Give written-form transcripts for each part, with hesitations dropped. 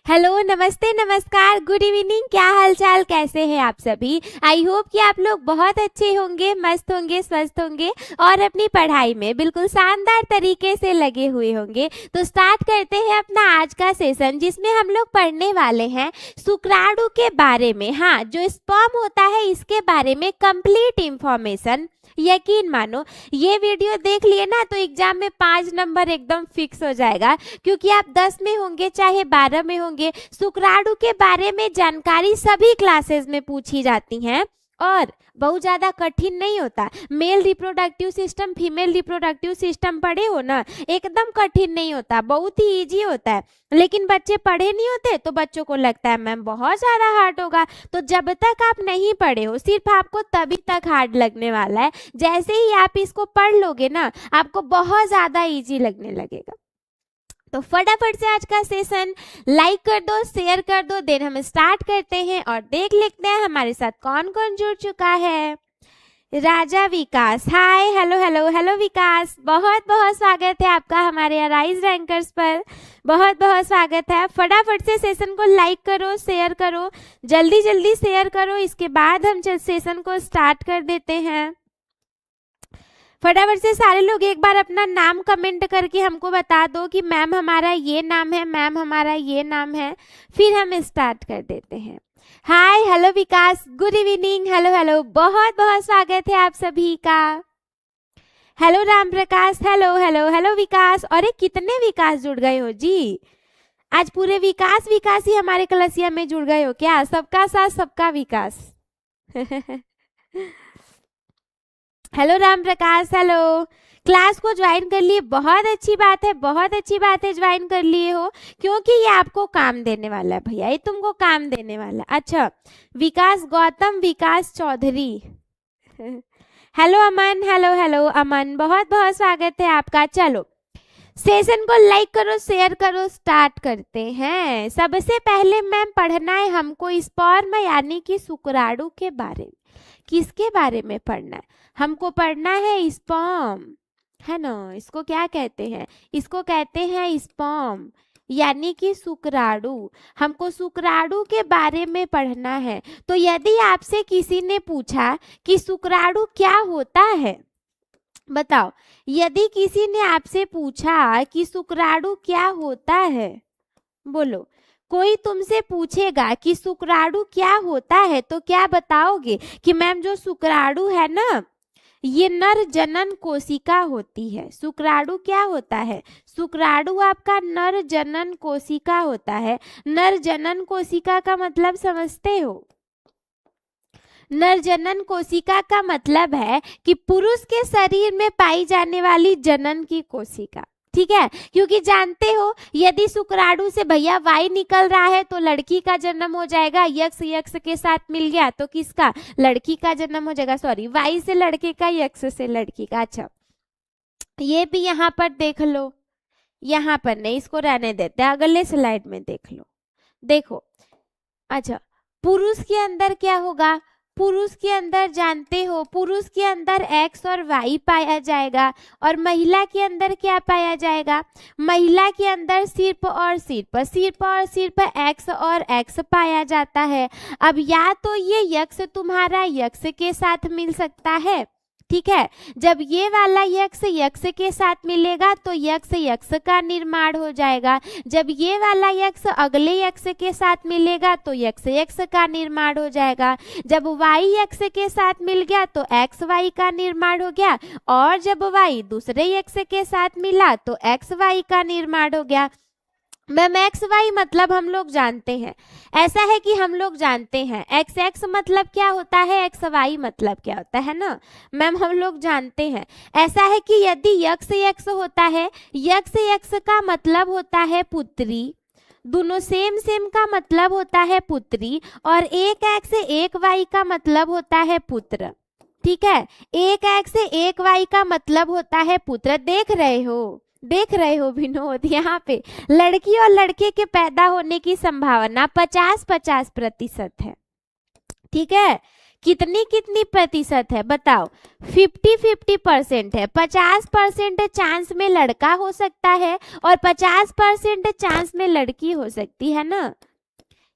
Hello, नमस्ते, नमस्कार, good evening. क्या हालचाल, कैसे हैं आप सभी। आई होप कि आप लोग बहुत अच्छे होंगे, मस्त होंगे, स्वस्थ होंगे और अपनी पढ़ाई में बिल्कुल शानदार तरीके से लगे हुए होंगे। तो स्टार्ट करते हैं अपना आज का सेशन, जिसमें हम लोग पढ़ने वाले हैं शुक्राणु के बारे में। हाँ, जो स्पर्म होता है इसके बारे में कंप्लीट इंफॉर्मेशन। यकीन मानो ये वीडियो देख लिए ना तो एग्जाम में 5 नंबर एकदम फिक्स हो जाएगा, क्योंकि आप 10 में होंगे चाहे 12 में होंगे, शुक्राणु के बारे में जानकारी सभी क्लासेस में पूछी जाती हैं और बहुत ज़्यादा कठिन नहीं होता। Male reproductive system, female reproductive system पढ़े हो ना, एकदम कठिन नहीं होता, बहुत ही इजी होता है। लेकिन बच्चे पढ़े नहीं होते तो बच्चों को लगता है मैम बहुत ज़्यादा हार्ड होगा। तो जब तक आप नहीं पढ़े हो सिर्फ आपको तभी तक हार्ड लगने वाला है। जैसे ही आप इसको पढ़ लोगे ना आपको बहुत ज़्यादा इजी लगने लगेगा। तो फटाफट से आज का सेशन लाइक कर दो, शेयर कर दो, देन हम स्टार्ट करते हैं और देख लेते हैं हमारे साथ कौन कौन जुड़ चुका है। राजा विकास, हाय, हेलो हेलो हेलो विकास, बहुत बहुत स्वागत है आपका हमारे अराइज रैंकर्स पर, बहुत बहुत स्वागत है। फटाफट से सेशन को लाइक करो, शेयर करो, जल्दी जल्दी शेयर करो, इसके बाद हम सेशन को स्टार्ट कर देते हैं। फटाफट से सारे लोग एक बार अपना नाम कमेंट करके हमको बता दो कि मैम हमारा ये नाम है, मैम हमारा ये नाम है, फिर हम स्टार्ट कर देते हैं। हाय, हेलो विकास, गुड इवनिंग, हेलो हेलो, बहुत बहुत स्वागत है आप सभी का। Hello Ram Prakash, hello hello hello विकास। अरे कितने विकास जुड़ गए हो जी, आज पूरे विकास विकास ही हमारे कलसिया में जुड़ गए हो क्या। सबका साथ सबका विकास। Hello Ram Prakash, hello. Class को ज्वाइन कर लिए, बहुत अच्छी बात है, बहुत अच्छी बात है, ज्वाइन कर लिए हो, क्योंकि ये आपको काम देने वाला है भैया, ये तुमको काम देने वाला है। अच्छा, विकास गौतम, विकास चौधरी। हेलो अमन, हेलो हेलो अमन, बहुत बहुत स्वागत है आपका। चलो सेशन को लाइक करो, शेयर करो, स्टार्ट करते हैं। सबसे पहले मैम पढ़ना है हमको स्पर्म यानी कि शुक्राणु के बारे में। किसके बारे में पढ़ना है हमको? पढ़ना है स्पर्म, है ना। इसको क्या कहते हैं? इसको कहते हैं स्पर्म यानी कि शुक्राणु। हमको शुक्राणु के बारे में पढ़ना है। तो यदि आपसे किसी ने पूछा कि शुक्राणु क्या होता है, बताओ, यदि किसी ने आपसे पूछा कि शुक्राणु क्या होता है, बोलो, कोई तुमसे पूछेगा कि शुक्राणु क्या होता है तो क्या बताओगे? कि मैम जो शुक्राणु है ना ये नर जनन कोशिका होती है। शुक्राणु क्या होता है? शुक्राणु आपका नर जनन कोशिका होता है। नर जनन कोशिका का मतलब समझते हो? नर जनन कोशिका का मतलब है कि पुरुष के शरीर में पाई जाने वाली जनन की कोशिका, ठीक है। क्योंकि जानते हो यदि शुक्राणु से भैया वाई निकल रहा है तो लड़की का जन्म हो जाएगा, यक्ष यक्ष के साथ मिल गया तो किसका? लड़की का जन्म हो जाएगा। सॉरी, वाई से लड़के का, यक्ष से लड़की का। अच्छा, ये भी यहाँ पर देख लो, यहाँ पर नहीं, इसको रहने देते, अगले स्लाइड में देख लो। देखो, अच्छा, पुरुष के अंदर क्या होगा? पुरुष के अंदर जानते हो, पुरुष के अंदर एक्स और वाई पाया जाएगा और महिला के अंदर क्या पाया जाएगा? महिला के अंदर सिर्फ और सिर्फ, सिर्फ और सिर्फ एक्स और एक्स पाया जाता है। अब या तो ये यक्ष तुम्हारा यक्ष के साथ मिल सकता है, ठीक है। जब ये वाला यक्ष यक्ष के साथ मिलेगा तो यक्ष यक्ष का निर्माण हो जाएगा। जब ये वाला यक्ष अगले यक्ष के साथ मिलेगा तो यक्ष यक्ष का निर्माण हो जाएगा। जब वाई यक्ष के साथ मिल गया तो एक्स वाई का निर्माण हो गया, और जब वाई दूसरे यक्ष के साथ मिला तो एक्स वाई का निर्माण हो गया। मैम एक्स वाई मतलब हम लोग जानते हैं, ऐसा है कि हम लोग जानते हैं एक्स एक्स मतलब क्या होता है, एक्स वाई मतलब क्या होता है ना मैम, हम लोग जानते हैं। ऐसा है कि यदि यक्ष यक्ष होता है, यक्ष यक्ष का मतलब होता है पुत्री, दोनों सेम सेम का मतलब होता है पुत्री, और एक एक्स एक वाई का मतलब होता है पुत्र, ठीक है। एक एक्स एक वाई का मतलब होता है पुत्र। देख रहे हो विनोद, यहाँ पे लड़की और लड़के के पैदा होने की संभावना 50-50% है, ठीक है। कितनी कितनी प्रतिशत है बताओ? 50-50% है। 50% चांस में लड़का हो सकता है और 50% चांस में लड़की हो सकती है ना।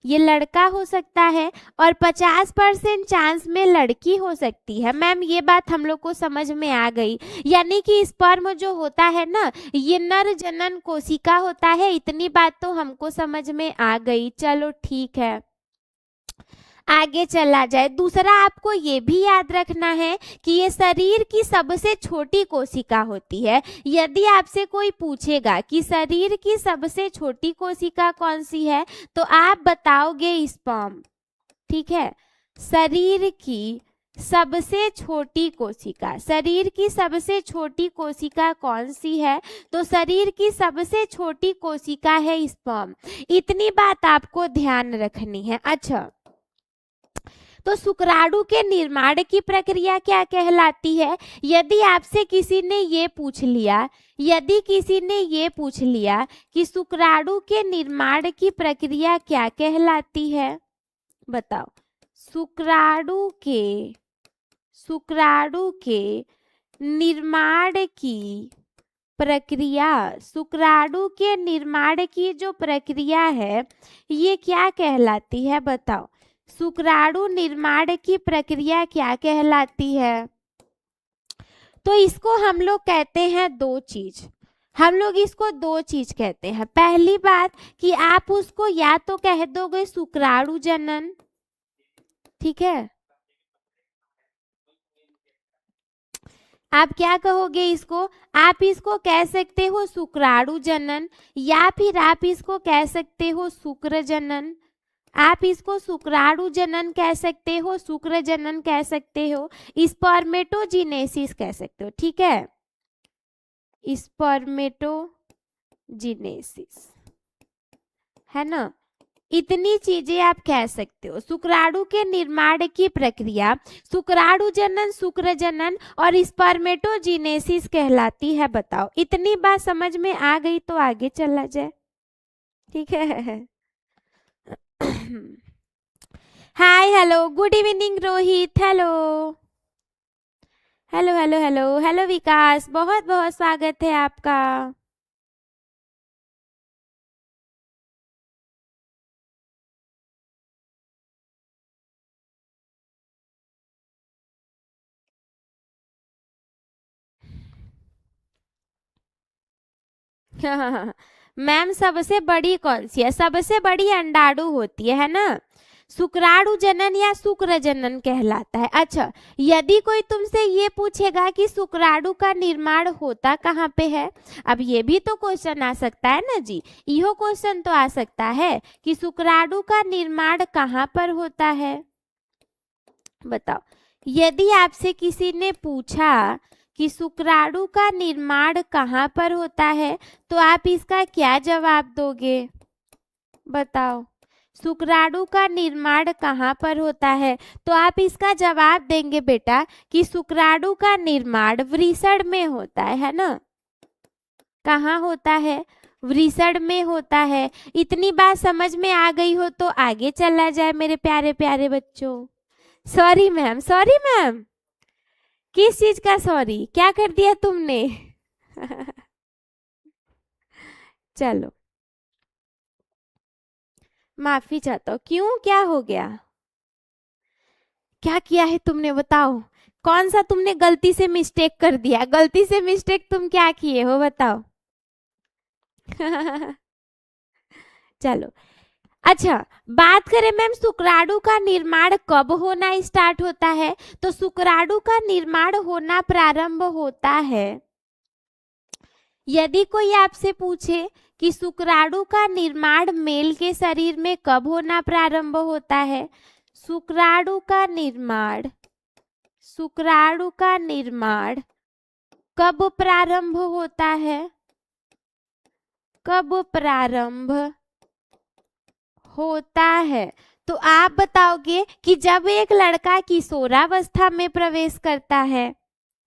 ये लड़का हो सकता है और 50% चांस में लड़की हो सकती है। मैम ये बात हम लोग को समझ में आ गई, यानी कि स्पर्म जो होता है ना ये नर जनन कोशिका होता है। इतनी बात तो हमको समझ में आ गई। चलो ठीक है, आगे चला जाए। दूसरा आपको ये भी याद रखना है कि ये शरीर की सबसे छोटी कोशिका होती है। यदि आपसे कोई पूछेगा कि शरीर की सबसे छोटी कोशिका कौन सी है तो आप बताओगे स्पर्म। ठीक है, शरीर की सबसे छोटी कोशिका, शरीर की सबसे छोटी कोशिका कौन सी है? तो शरीर की सबसे छोटी कोशिका है स्पर्म। इतनी बात आपको ध्यान रखनी है। अच्छा, तो शुक्राणु के निर्माण की प्रक्रिया क्या कहलाती है? यदि आपसे किसी ने ये पूछ लिया, यदि किसी ने ये पूछ लिया कि शुक्राणु के निर्माण की प्रक्रिया क्या कहलाती है, बताओ। शुक्राणु के निर्माण की प्रक्रिया, शुक्राणु के निर्माण की जो प्रक्रिया है ये क्या कहलाती है बताओ? शुक्राणु निर्माण की प्रक्रिया क्या कहलाती है? तो इसको हम लोग कहते हैं दो चीज, हम लोग इसको दो चीज कहते हैं। पहली बात कि आप उसको या तो कह दोगे शुक्राणु जनन, ठीक है, आप क्या कहोगे इसको? आप इसको कह सकते हो शुक्राणु जनन, या फिर आप इसको कह सकते हो शुक्र जनन। आप इसको शुक्राणु जनन कह सकते हो, शुक्र जनन कह सकते हो, स्पर्मेटोजिनेसिस कह सकते हो। ठीक है, स्पर्मेटोजिनेसिस है ना। इतनी चीजें आप कह सकते हो। शुक्राणु के निर्माण की प्रक्रिया शुक्राणु जनन, शुक्र जनन और स्पर्मेटोजिनेसिस कहलाती है। बताओ, इतनी बात समझ में आ गई तो आगे चला जाए। ठीक है, hi hello good evening Rohit, hello hello hello hello hello Vikas, बहुत बहुत स्वागत है आपका। मैम सबसे बड़ी कौन सी है? सबसे बड़ी अंडाणु होती है ना। शुक्राणु जनन या शुक्र जनन कहलाता है। अच्छा, यदि कोई तुमसे ये पूछेगा कि शुक्राणु का निर्माण होता कहाँ पे है, अब ये भी तो क्वेश्चन आ सकता है ना जी, इहो क्वेश्चन तो आ सकता है कि शुक्राणु का निर्माण कहाँ पर होता है। बताओ, यदि आपसे किसी ने पूछा कि शुक्राणु का निर्माण कहाँ पर होता है तो आप इसका क्या जवाब दोगे? बताओ, शुक्राणु का निर्माण कहाँ पर होता है? तो आप इसका जवाब देंगे बेटा कि शुक्राणु का निर्माण वृषण में होता है ना। कहाँ होता है? वृषण में होता है। इतनी बात समझ में आ गई हो तो आगे चला जाए मेरे प्यारे प्यारे बच्चों। सॉरी मैम, सॉरी मैम, किस चीज का सॉरी? क्या कर दिया तुमने? चलो, माफी चाहता हूँ। क्यों, क्या हो गया? क्या किया है तुमने बताओ? कौन सा तुमने गलती से मिस्टेक कर दिया? गलती से मिस्टेक तुम क्या किए हो बताओ? चलो, अच्छा बात करें मैम शुक्राणु का निर्माण कब होना स्टार्ट होता है, तो शुक्राणु का निर्माण होना प्रारंभ होता है, यदि कोई आपसे पूछे कि शुक्राणु का निर्माण मेल के शरीर में कब होना प्रारंभ होता है, शुक्राणु का निर्माण कब प्रारंभ होता है, कब प्रारंभ होता है? तो आप बताओगे कि जब एक लड़का किशोरावस्था में प्रवेश करता है,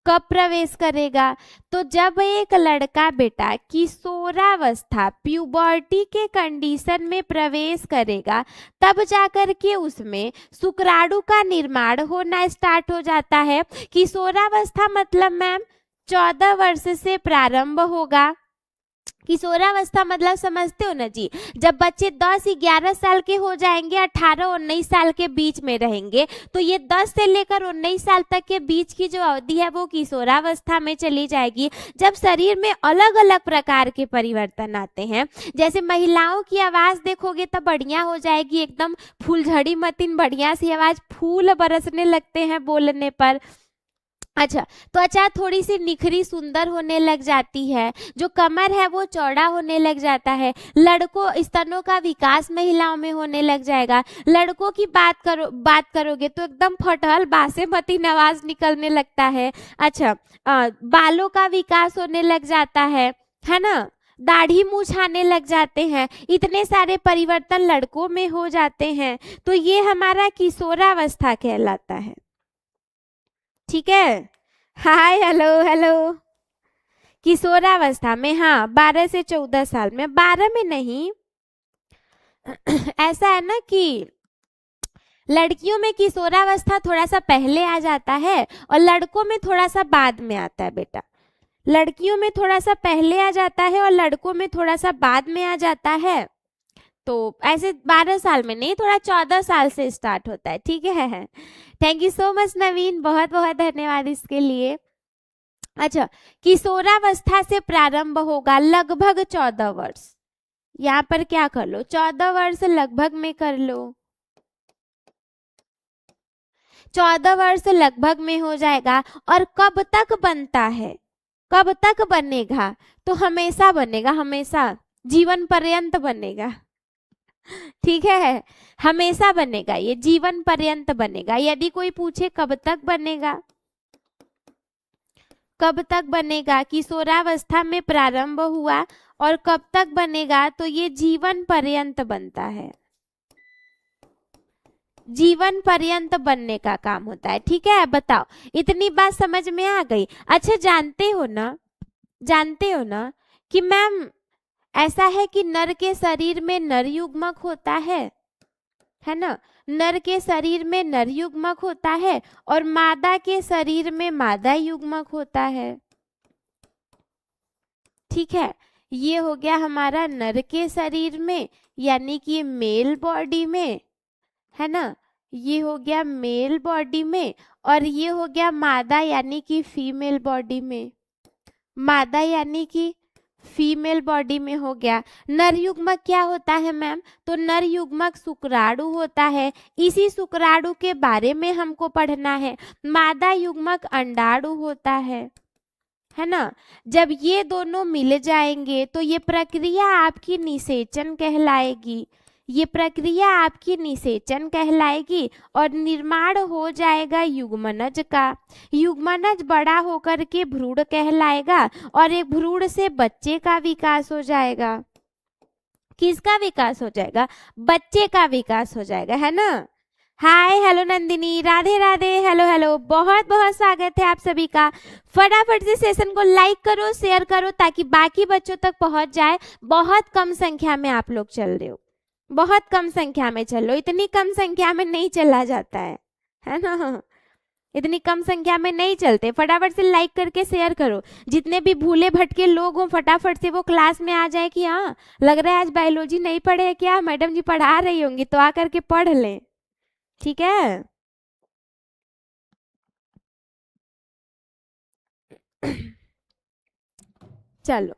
कब प्रवेश करेगा? तो जब एक लड़का बेटा किशोरावस्था प्यूबर्टी के कंडीशन में प्रवेश करेगा तब जाकर के उसमें शुक्राणु का निर्माण होना स्टार्ट हो जाता है। किशोरावस्था मतलब मैम 14 वर्ष से प्रारंभ होगा। किशोरावस्था मतलब समझते हो ना जी, जब बच्चे 10-11 साल के हो जाएंगे, 18-19 साल के बीच में रहेंगे, तो ये 10 से लेकर 19 साल तक के बीच की जो अवधि है वो किशोरावस्था में चली जाएगी, जब शरीर में अलग अलग प्रकार के परिवर्तन आते हैं। जैसे महिलाओं की आवाज देखोगे तो बढ़िया हो जाएगी, एकदम फूलझड़ी मतीन बढ़िया सी आवाज, फूल बरसने लगते हैं बोलने पर। अच्छा, त्वचा थोड़ी सी निखरी सुंदर होने लग जाती है, जो कमर है वो चौड़ा होने लग जाता है। लड़कों स्तनों का विकास महिलाओं में होने लग जाएगा। लड़कों की बात करोगे तो एकदम फटहल बासेमती आवाज निकलने लगता है। अच्छा, बालों का विकास होने लग जाता है ना, दाढ़ी मूछ आने लग जाते हैं, इतने सारे परिवर्तन लड़कों में हो जाते हैं। तो ये हमारा किशोरावस्था कहलाता है। ठीक है, हाय हेलो हेलो। किशोरावस्था में हाँ 12 से 14 साल में, 12 में नहीं ऐसा है ना कि लड़कियों में किशोरावस्था थोड़ा सा पहले आ जाता है और लड़कों में थोड़ा सा बाद में आता है बेटा। लड़कियों में थोड़ा सा पहले आ जाता है और लड़कों में थोड़ा सा बाद में आ जाता है। तो ऐसे 12 साल में नहीं, थोड़ा 14 साल से स्टार्ट होता है। ठीक है, थैंक यू सो मच नवीन, बहुत बहुत धन्यवाद इसके लिए। अच्छा, किशोरावस्था से प्रारंभ होगा लगभग 14 वर्ष, यहाँ पर क्या कर लो 14 वर्ष लगभग में कर लो, 14 वर्ष लगभग में हो जाएगा। और कब तक बनता है, कब तक बनेगा? तो हमेशा बनेगा, हमेशा जीवन पर्यंत बनेगा। ठीक है, हमेशा बनेगा, ये जीवन पर्यंत बनेगा। यदि कोई पूछे कब तक बनेगा, कब तक बनेगा, किशोरावस्था में प्रारंभ हुआ और कब तक बनेगा, तो ये जीवन पर्यंत बनता है, जीवन पर्यंत बनने का काम होता है। ठीक है, बताओ इतनी बात समझ में आ गई? अच्छा, जानते हो ना कि मैम ऐसा है कि नर के शरीर में नर युग्मक होता है ना, नर के शरीर में नर युग्मक होता है और मादा के शरीर में मादा युग्मक होता है। ठीक है, ये हो गया हमारा नर के शरीर में यानी कि मेल बॉडी में, है ना, ये हो गया मेल बॉडी में, और ये हो गया मादा यानी कि फीमेल बॉडी में, मादा यानी कि फीमेल बॉडी में हो गया। नर युग्मक क्या होता है मैम? तो नर युग्मक शुक्राणु होता है, इसी शुक्राणु के बारे में हमको पढ़ना है। मादा युग्मक अंडाणु होता है ना। जब ये दोनों मिल जाएंगे तो ये प्रक्रिया आपकी निषेचन कहलाएगी, ये प्रक्रिया आपकी निषेचन कहलाएगी और निर्माण हो जाएगा युग्मनज का। युग्मनज बड़ा होकर के भ्रूण कहलाएगा और एक भ्रूण से बच्चे का विकास हो जाएगा। किसका विकास हो जाएगा? बच्चे का विकास हो जाएगा, है ना। Hi hello Nandini, Radhe Radhe, hello hello, बहुत बहुत स्वागत है आप सभी का। फटाफट से सेशन को लाइक करो, शेयर करो ताकि बाकी बच्चों तक पहुंच जाए। बहुत कम संख्या में आप लोग चल रहे हो, बहुत कम संख्या में चलो, इतनी कम संख्या में नहीं चला जाता है ना, इतनी कम संख्या में नहीं चलते। फटाफट से लाइक करके शेयर करो, जितने भी भूले भटके लोग हों फटाफट से वो क्लास में आ जाए कि हाँ लग रहा है आज बायोलॉजी नहीं पढ़े है क्या, मैडम जी पढ़ा रही होंगी, तो आकर के पढ़ लें। ठीक है चलो।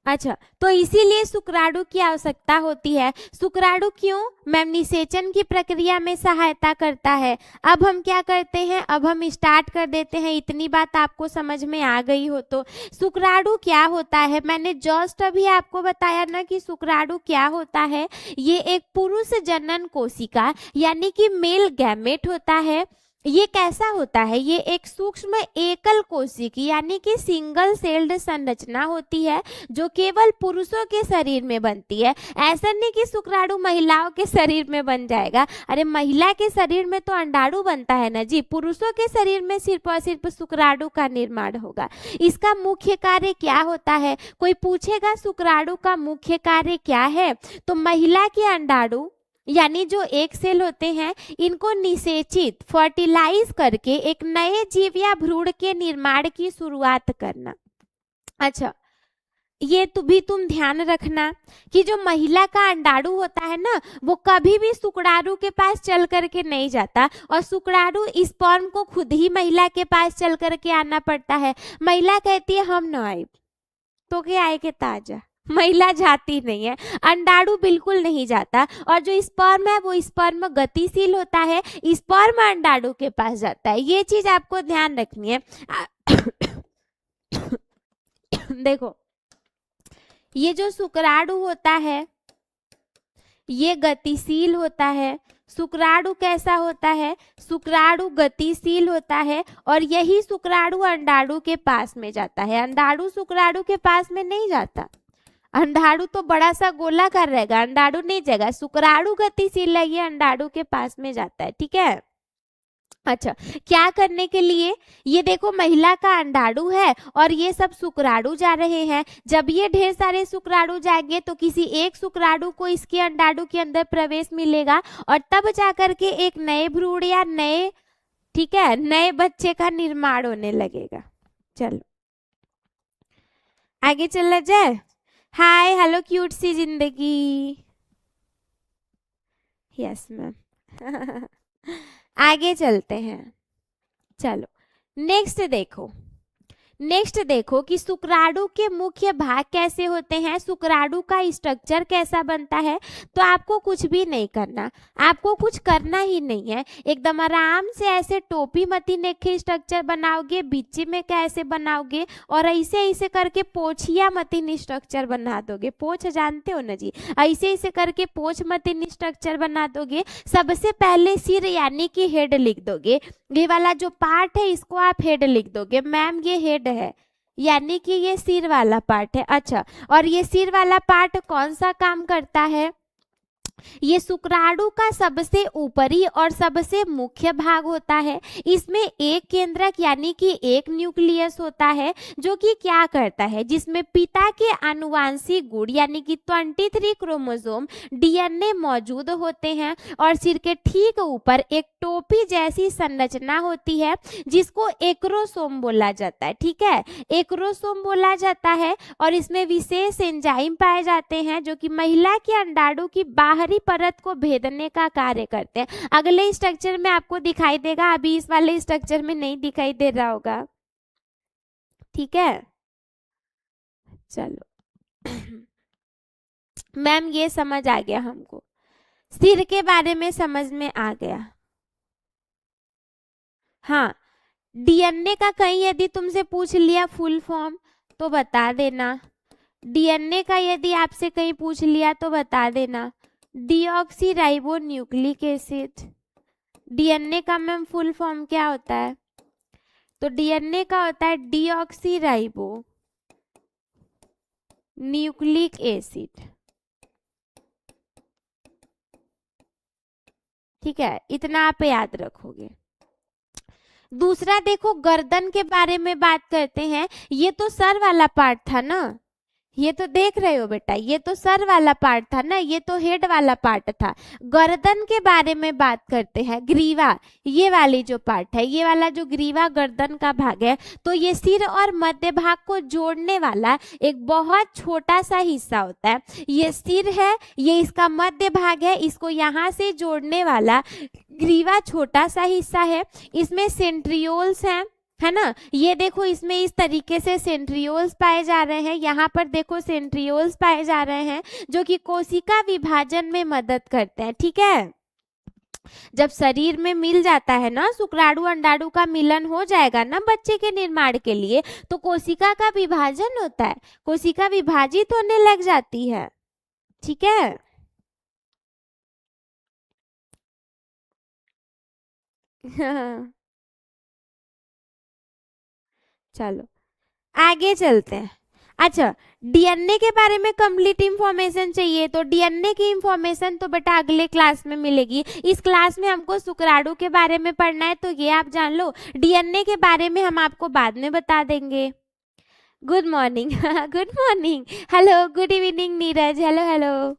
अच्छा, तो इसीलिए शुक्राणु की आवश्यकता होती है। शुक्राणु क्यों? मैम निषेचन की प्रक्रिया में सहायता करता है। अब हम क्या करते हैं, अब हम स्टार्ट कर देते हैं। इतनी बात आपको समझ में आ गई हो तो शुक्राणु क्या होता है, मैंने जस्ट अभी आपको बताया ना कि शुक्राणु क्या होता है। ये एक पुरुष जनन कोशिका यानी कि मेल गैमेट होता है। ये कैसा होता है, ये एक सूक्ष्म एकल कोशिकी यानी कि सिंगल सेल्ड संरचना होती है जो केवल पुरुषों के शरीर में बनती है। ऐसा नहीं कि शुक्राणु महिलाओं के शरीर में बन जाएगा, अरे महिला के शरीर में तो अंडाणु बनता है ना जी, पुरुषों के शरीर में सिर्फ और सिर्फ शुक्राणु का निर्माण होगा। इसका मुख्य कार्य क्या होता है, कोई पूछेगा शुक्राणु का मुख्य कार्य क्या है, तो महिला के अंडाणु यानी जो एक सेल होते हैं इनको निषेचित फर्टिलाइज करके एक नए जीव या भ्रूण के निर्माण की शुरुआत करना। अच्छा, ये तो भी तुम ध्यान रखना कि जो महिला का अंडाणु होता है ना वो कभी भी शुक्राणु के पास चल करके नहीं जाता, और शुक्राणु स्पर्म को खुद ही महिला के पास चल करके आना पड़ता है। महिला कहती है हम न आए तो क्या आए के ताजा, महिला जाती नहीं है, अंडाणु बिल्कुल नहीं जाता, और जो स्पर्म है वो स्पर्म गतिशील होता है, स्पर्म अंडाणु के पास जाता है। ये चीज आपको ध्यान रखनी है। देखो ये जो शुक्राणु होता है ये गतिशील होता है। शुक्राणु कैसा होता है, शुक्राणु गतिशील होता है, और यही शुक्राणु अंडाणु के पास में जाता है। अंडाणु शुक्राणु के पास में नहीं जाता, अंडाणु तो बड़ा सा गोलाकार रहेगा, अंडाणु नहीं जाएगा। शुक्राणु गतिशील है, ये अंडाणु के पास में जाता है, ठीक है। अच्छा, क्या करने के लिए, ये देखो महिला का अंडाणु है और ये सब शुक्राणु जा रहे हैं। जब ये ढेर सारे शुक्राणु जाएंगे तो किसी एक शुक्राणु को इसके अंडाणु के अंदर प्रवेश मिलेगा, और तब जाकर के एक नए भ्रूण या नए, ठीक है, नए बच्चे का निर्माण होने लगेगा। चलो आगे चला जाए। हाय हेलो क्यूट सी जिंदगी, यस मैम। आगे चलते हैं। चलो नेक्स्ट देखो कि शुक्राणु के मुख्य भाग कैसे होते हैं, शुक्राणु का स्ट्रक्चर कैसा बनता है। तो आपको कुछ भी नहीं करना, आपको कुछ करना ही नहीं है, एकदम आराम से ऐसे टोपी मती नेखे स्ट्रक्चर बनाओगे, बीच में कैसे बनाओगे, और ऐसे ऐसे करके पोछिया मतीन स्ट्रक्चर बना दोगे। पोछ जानते हो ना जी, ऐसे ऐसे करके पोछ मतीन स्ट्रक्चर बना दोगे। सबसे पहले सिर यानी कि हेड लिख दोगे, ये वाला जो पार्ट है इसको आप हेड लिख दोगे, मैम ये हेड है यानी कि ये सिर वाला पार्ट है। अच्छा, और ये सिर वाला पार्ट कौन सा काम करता है, ये शुक्राणु का सबसे ऊपरी और सबसे मुख्य भाग होता है। इसमें एक केंद्रक यानी कि एक न्यूक्लियस होता है जो कि क्या करता है, जिसमें पिता के आनुवांशिक गुण यानी कि 23 क्रोमोसोम डीएनए मौजूद होते हैं, और सिर के ठीक ऊपर एक टोपी जैसी संरचना होती है जिसको एक्रोसोम बोला जाता है। ठीक है, एक्रोसोम बोला जाता है, और इसमें विशेष एंजाइम पाए जाते हैं जो कि महिला के अंडाणु की बाहरी परत को भेदने का कार्य करते हैं। अगले स्ट्रक्चर में आपको दिखाई देगा, अभी इस वाले स्ट्रक्चर में नहीं दिखाई दे रहा होगा। ठीक है, चलो मैम ये समझ आ गया, हमको सिर के बारे में समझ में आ गया। हाँ, डीएनए का कहीं यदि तुमसे पूछ लिया फुल फॉर्म तो बता देना, डीएनए का यदि आपसे कहीं पूछ लिया तो बता देना। Deoxy ribo nucleic acid, DNA का मैम फुल फॉर्म क्या होता है, तो डीएनए का होता है डीऑक्सी राइबो न्यूक्लिक एसिड। ठीक है, इतना आप याद रखोगे। दूसरा देखो, गर्दन के बारे में बात करते हैं। ये तो सर वाला पार्ट था ना, ये तो देख रहे हो बेटा, ये तो सर वाला पार्ट था ना, ये तो हेड वाला पार्ट था। गर्दन के बारे में बात करते हैं, ग्रीवा, ये वाली जो पार्ट है, ये वाला जो ग्रीवा गर्दन का भाग है, तो ये सिर और मध्य भाग को जोड़ने वाला एक बहुत छोटा सा हिस्सा होता है। ये सिर है, ये इसका मध्य भाग है, इसको यहाँ से जोड़ने वाला ग्रीवा छोटा सा हिस्सा है। इसमें सेंट्रियोल्स हैं, है ना, ये देखो इसमें इस तरीके से सेंट्रियोल्स पाए जा रहे हैं, यहाँ पर देखो सेंट्रियोल्स पाए जा रहे हैं जो कि कोशिका विभाजन में मदद करते हैं। ठीक है, जब शरीर में मिल जाता है ना, शुक्राणु अंडाणु का मिलन हो जाएगा ना बच्चे के निर्माण के लिए, तो कोशिका का विभाजन होता है, कोशिका विभाजित होने लग जाती है। ठीक है, चलो आगे चलते हैं। अच्छा, डीएनए के बारे में कंप्लीट इंफॉर्मेशन चाहिए तो डीएनए की इंफॉर्मेशन तो बेटा अगले क्लास में मिलेगी। इस क्लास में हमको शुक्राणु के बारे में पढ़ना है तो ये आप जान लो। डीएनए के बारे में हम आपको बाद में बता देंगे। Good morning. Good morning. Hello, good evening Neeraj. Hello hello.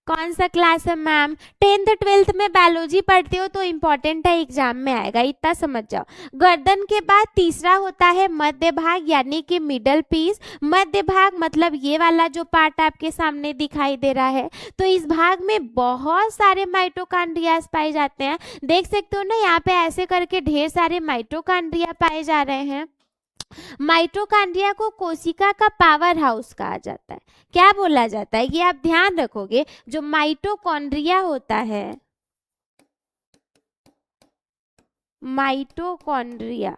कौन सा क्लास है मैम? 10th 12th में बायोलॉजी पढ़ते हो तो इम्पोर्टेंट है, एग्जाम में आएगा, इतना समझ जाओ। गर्दन के बाद तीसरा होता है मध्य भाग यानी कि मिडल पीस। मध्य भाग मतलब ये वाला जो पार्ट आपके सामने दिखाई दे रहा है। तो इस भाग में बहुत सारे माइटोकॉन्ड्रिया पाए जाते हैं। देख सकते हो ना, यहाँ पे ऐसे करके ढेर सारे माइटोकॉन्ड्रिया पाए जा रहे हैं। माइटोकॉन्ड्रिया को कोशिका का पावर हाउस कहा जाता है। क्या बोला जाता है ये आप ध्यान रखोगे। जो माइटोकॉन्ड्रिया होता है, माइटोकॉन्ड्रिया,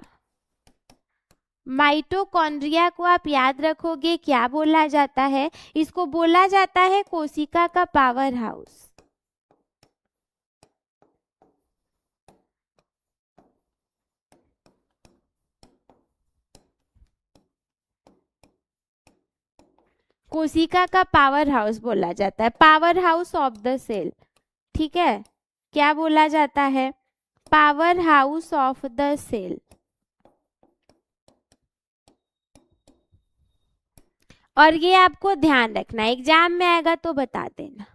माइटोकॉन्ड्रिया को आप याद रखोगे क्या बोला जाता है? इसको बोला जाता है कोशिका का पावर हाउस। कोशिका का पावर हाउस बोला जाता है, power house of the cell. ठीक है, क्या बोला जाता है? Power house of the cell. और ये आपको ध्यान रखना, एग्जाम में आएगा तो बता देना।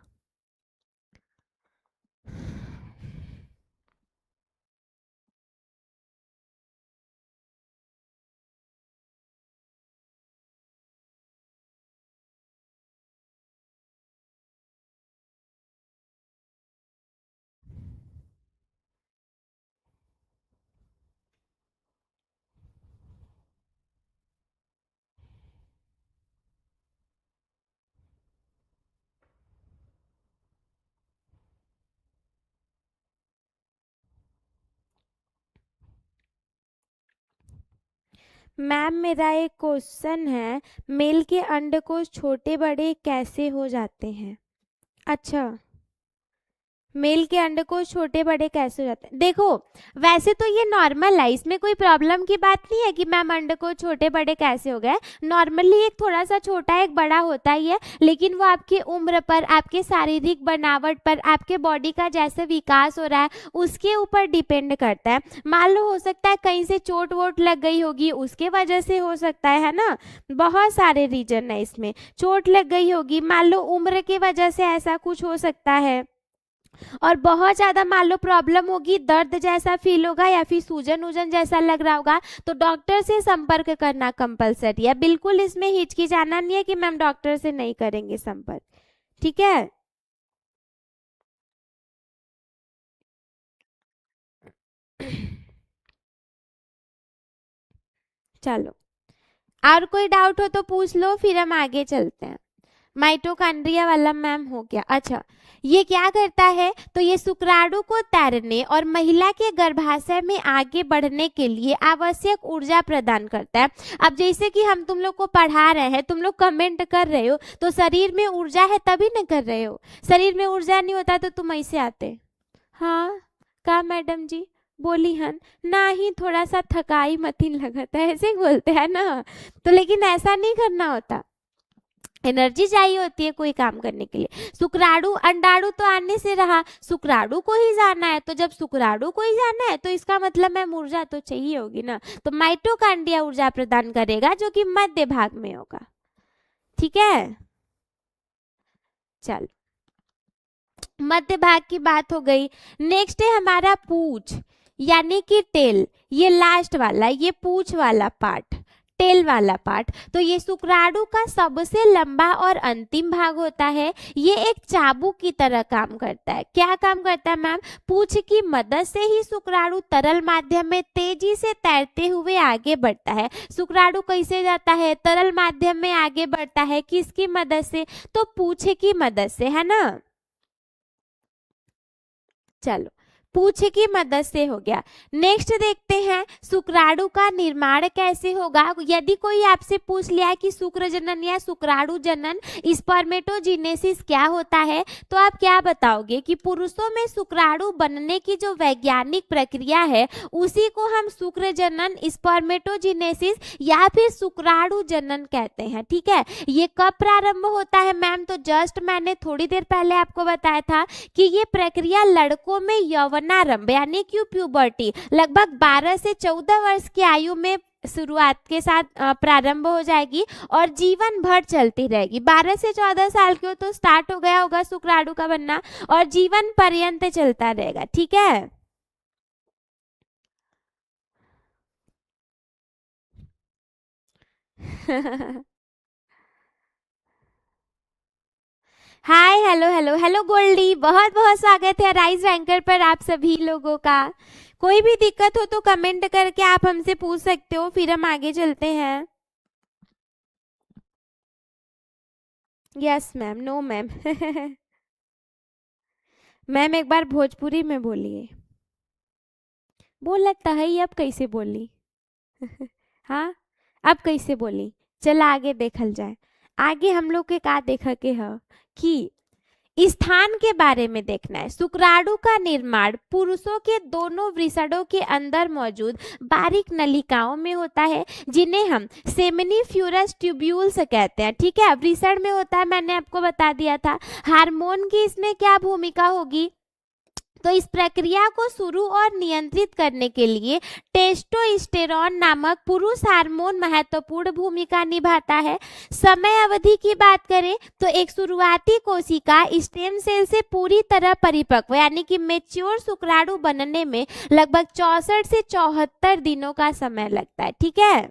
मैम मेरा एक क्वेश्चन है, मेल के अंडकोश छोटे बड़े कैसे हो जाते हैं? अच्छा, मेल के अंडकोश छोटे बड़े कैसे हो जाते हैं? देखो, वैसे तो ये नॉर्मल है, इसमें कोई प्रॉब्लम की बात नहीं है कि मैम अंडकोश छोटे बड़े कैसे हो गए। नॉर्मली एक थोड़ा सा छोटा एक बड़ा होता ही है, लेकिन वो आपकी उम्र पर, आपके शारीरिक बनावट पर, आपके बॉडी का जैसे विकास हो रहा है उसके ऊपर डिपेंड करता है। मान लो हो सकता है कहीं से चोट वोट लग गई होगी, उसके वजह से हो सकता है ना। बहुत सारे रीजन है इसमें। चोट लग गई होगी, मान लो उम्र की वजह से ऐसा कुछ हो सकता है। और बहुत ज़्यादा मान लो प्रॉब्लम होगी, दर्द जैसा फील होगा या फिर सूजन वूजन जैसा लग रहा होगा तो डॉक्टर से संपर्क करना कंपलसरी है। बिल्कुल इसमें हिचकिचाना नहीं है कि मैम डॉक्टर से नहीं करेंगे संपर्क। ठीक है, चलो और कोई डाउट हो तो पूछ लो, फिर हम आगे चलते हैं। माइटोकॉन्ड्रिया वाला मैम हो गया। अच्छा, ये क्या करता है? तो ये शुक्राणु को तैरने और महिला के गर्भाशय में आगे बढ़ने के लिए आवश्यक ऊर्जा प्रदान करता है। अब जैसे कि हम तुम लोग को पढ़ा रहे हैं, तुम लोग कमेंट कर रहे हो तो शरीर में ऊर्जा है तभी न कर रहे हो। शरीर में ऊर्जा नहीं होता तो तुम ऐसे आते। हाँ, का मैडम जी बोली हन ना ही थोड़ा सा थकाई मतीन लगता है, ऐसे ही बोलते हैं ना। तो लेकिन ऐसा नहीं करना होता, एनर्जी चाहिए होती है कोई काम करने के लिए। शुक्राणु अंडाणु तो आने से रहा, शुक्राणु को ही जाना है, तो जब शुक्राणु को ही जाना है तो इसका मतलब में ऊर्जा तो चाहिए होगी ना। तो माइटोकॉन्ड्रिया ऊर्जा प्रदान करेगा जो कि मध्य भाग में होगा। ठीक है, चल मध्य भाग की बात हो गई। नेक्स्ट है हमारा पूंछ यानी कि टेल। ये लास्ट वाला, ये पूंछ वाला पार्ट, टेल वाला पार्ट। तो ये शुक्राणु का सबसे लंबा और अंतिम भाग होता है। ये एक चाबुक की तरह काम करता है। क्या काम करता है मैम? पूंछ की मदद से ही शुक्राणु तरल माध्यम में तेजी से तैरते हुए आगे बढ़ता है। शुक्राणु कैसे जाता है? तरल माध्यम में आगे बढ़ता है। किसकी मदद से? तो पूंछ की मदद से, है ना। चलो पूछ की मदद से हो गया। नेक्स्ट देखते हैं शुक्राणु का निर्माण कैसे होगा। यदि कोई आपसे पूछ लिया कि शुक्र जनन या शुक्राणु जनन स्पर्मेटोजेनेसिस क्या होता है, तो आप क्या बताओगे कि पुरुषों में शुक्राणु बनने की जो वैज्ञानिक प्रक्रिया है उसी को हम शुक्र जनन स्पर्मेटोजेनेसिस या फिर शुक्राणु जनन कहते हैं। ठीक है, ये कब प्रारंभ होता है मैम, तो जस्ट मैंने थोड़ी देर पहले आपको बताया था कि ये प्रक्रिया लड़कों में यौवनारंभ यानी कि प्यूबर्टी लगभग 12 से 14 वर्ष की आयु में शुरुआत के साथ प्रारंभ हो जाएगी और जीवन भर चलती रहेगी। 12 से 14 साल के हो तो स्टार्ट हो गया होगा शुक्राणु का बनना और जीवन पर्यंत चलता रहेगा। ठीक है hi hello hello hello Goldy, बहुत बहुत स्वागत है राइज रैंकर पर आप सभी लोगों का। कोई भी दिक्कत हो तो कमेंट करके आप हमसे पूछ सकते हो, फिर हम आगे चलते हैं। Yes ma'am, no ma'am. Ma'am एक बार भोजपुरी में बोलिए। बोला तो है, अब कैसे बोली? हाँ, अब कैसे बोली? चला आगे देखल जाए। आगे हम लोग के का देखा के है कि स्थान के बारे में देखना है। शुक्राणु का निर्माण पुरुषों के दोनों वृषणों के अंदर मौजूद बारीक नलिकाओं में होता है जिन्हें हम सेमिनिफ्यूरस ट्यूब्यूल्स कहते हैं। ठीक है, वृषण में होता है, मैंने आपको बता दिया था। हार्मोन की इसमें क्या भूमिका होगी, तो इस प्रक्रिया को शुरू और नियंत्रित करने के लिए टेस्टोस्टेरोन नामक पुरुष हार्मोन महत्वपूर्ण भूमिका निभाता है। समय अवधि की बात करें तो एक शुरुआती कोशिका स्टेम सेल से पूरी तरह परिपक्व यानी कि मेच्योर शुक्राणु बनने में लगभग 64 से 74 दिनों का समय लगता है। ठीक है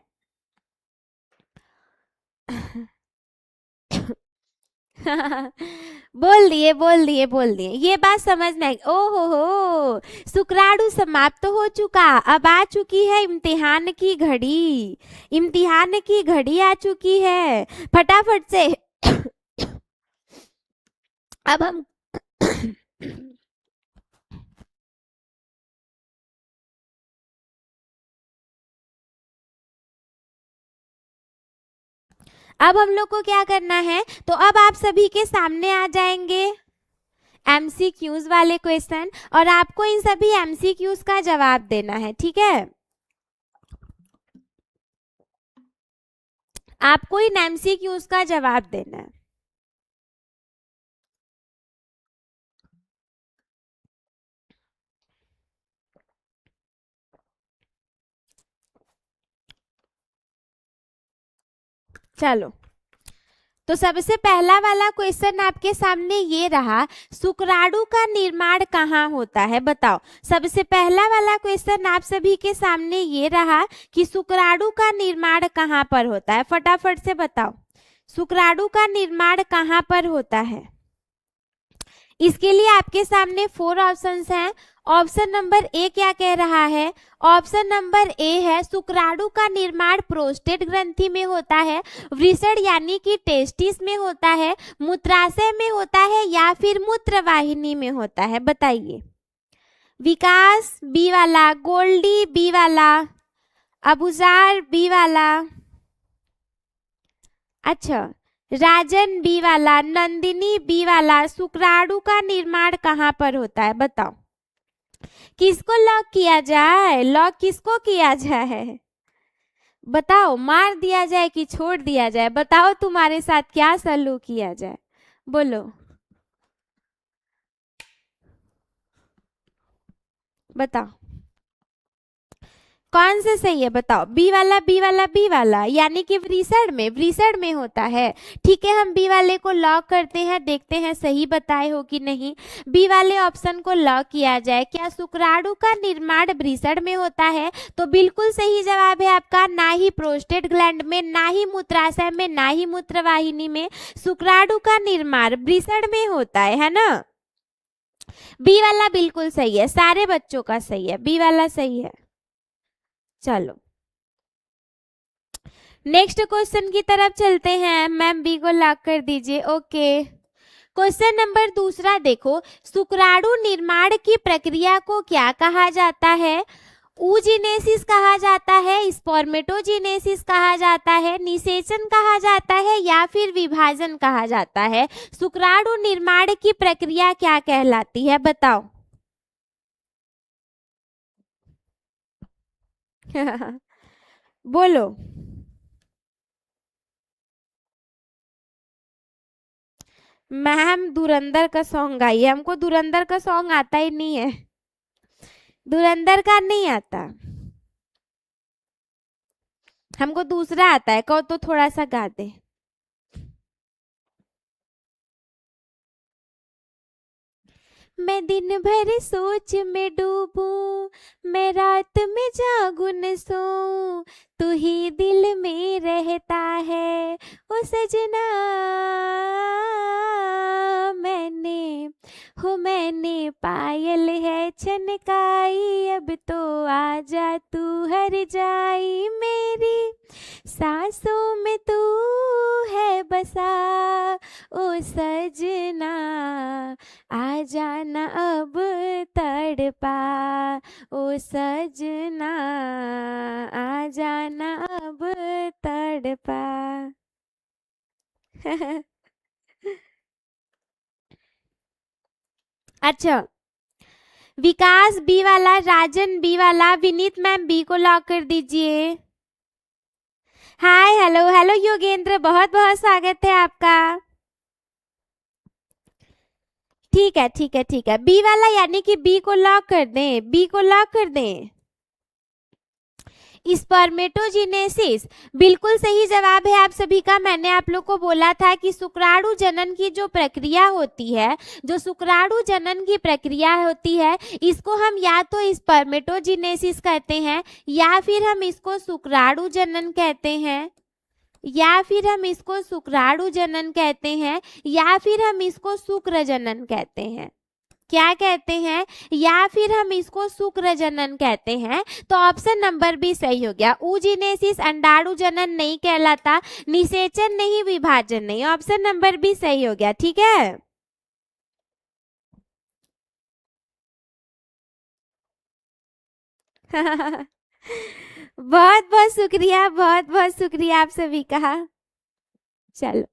बोल दिए ये बात समझ में आई। ओहो हो, शुक्राणु समाप्त हो चुका, अब आ चुकी है इम्तिहान की घड़ी। इम्तिहान की घड़ी आ चुकी है, फटाफट से अब हम अब हम लोग को क्या करना है, तो अब आप सभी के सामने आ जाएंगे एमसीक्यूज वाले क्वेश्चन और आपको इन सभी एमसीक्यूज का जवाब देना है। ठीक है, आपको इन एमसीक्यूज का जवाब देना है। चलो, तो सबसे पहला वाला क्वेश्चन आपके सामने ये रहा, शुक्राणु का निर्माण कहाँ होता है बताओ। सबसे पहला वाला क्वेश्चन आप सभी के सामने ये रहा कि शुक्राणु का निर्माण कहाँ पर होता है, फटाफट से बताओ शुक्राणु का निर्माण कहाँ पर होता है। इसके लिए आपके सामने 4 ऑप्शंस हैं। ऑप्शन नंबर ए क्या कह रहा है, ऑप्शन नंबर ए है शुक्राणु का निर्माण प्रोस्टेट ग्रंथि में होता है, वृषण यानी कि टेस्टिस में होता है, मूत्राशय में होता है या फिर मूत्रवाहिनी में होता है, बताइए। विकास बी वाला, गोल्डी बी वाला, अबुजार बी वाला, अच्छा राजन बी वाला, नंदिनी बी वाला। शुक्राणु का निर्माण कहाँ पर होता है बताओ। किसको लॉक किया जाए, लॉक किसको किया जाए बताओ, मार दिया जाए कि छोड़ दिया जाए, बताओ तुम्हारे साथ क्या सलूक किया जाए, बोलो बताओ कौन से सही है बताओ। बी वाला बी वाला बी वाला यानी कि वृषण में होता है। ठीक है, हम बी वाले को लॉक करते हैं, देखते हैं सही बताए हो कि नहीं। बी वाले ऑप्शन को लॉक किया जाए। क्या शुक्राणु का निर्माण वृषण में होता है, तो बिल्कुल सही जवाब है आपका। ना ही प्रोस्टेट ग्लैंड में, ना ही मूत्राशय में, ना ही मूत्रवाहिनी में, शुक्राणु का निर्माण वृषण में होता है ना। बी वाला बिल्कुल सही है, सारे बच्चों का सही है, बी वाला सही है। चलो नेक्स्ट क्वेश्चन की तरफ चलते हैं। मैम बी को लॉक कर दीजिए। ओके, क्वेश्चन नंबर दूसरा देखो, शुक्राणु निर्माण की प्रक्रिया को क्या कहा जाता है? ऊजीनेसिस कहा जाता है, स्पर्मेटोजेनेसिस कहा जाता है, निषेचन कहा जाता है या फिर विभाजन कहा जाता है? शुक्राणु निर्माण की प्रक्रिया क्या कहलाती है, बताओ। बोलो। मैम धुरंधर का सॉन्ग गाइए, हमको धुरंधर का सॉन्ग आता ही नहीं है, धुरंधर का नहीं आता, हमको दूसरा आता है, कहो तो थोड़ा सा गा दे। मैं दिन भर सोच में डूबूं, मैं रात में जागूं न सोऊं, तू ही दिल में रहता है ओ सजना। मैंने पायल है छनकाई, अब तो आजा तू हर जाई, मेरी सांसों में तू है बसा ओ सजना, आ जाना अब तड़पा ओ सजना, आ जाना अब तड़पा। अच्छा, विकास बी वाला, राजन बी वाला, विनीत मैम बी को लॉक कर दीजिए। हाय हेलो हेलो योगेंद्र, बहुत बहुत स्वागत है आपका। ठीक है ठीक है ठीक है, बी वाला यानी कि बी को लॉक कर दें, बी को लॉक कर दें। स्पर्मेटोजेनेसिस बिल्कुल सही जवाब है आप सभी का। मैंने आप लोग को बोला था कि शुक्राणु जनन की जो प्रक्रिया होती है, जो शुक्राणु जनन की प्रक्रिया होती है, इसको हम या तो स्पर्मेटोजेनेसिस कहते हैं या फिर हम इसको शुक्राणु जनन कहते हैं, या फिर हम इसको शुक्राणु जनन कहते हैं, या फिर हम इसको शुक्र जनन कहते हैं। क्या कहते हैं? या फिर हम इसको शुक्र जनन कहते हैं। तो ऑप्शन नंबर बी सही हो गया। ऊजीनेसिस अंडाणु जनन नहीं कहलाता, निषेचन नहीं, विभाजन नहीं, ऑप्शन नंबर बी सही हो गया। ठीक है, बहुत बहुत शुक्रिया, बहुत बहुत शुक्रिया आप सभी का। चलो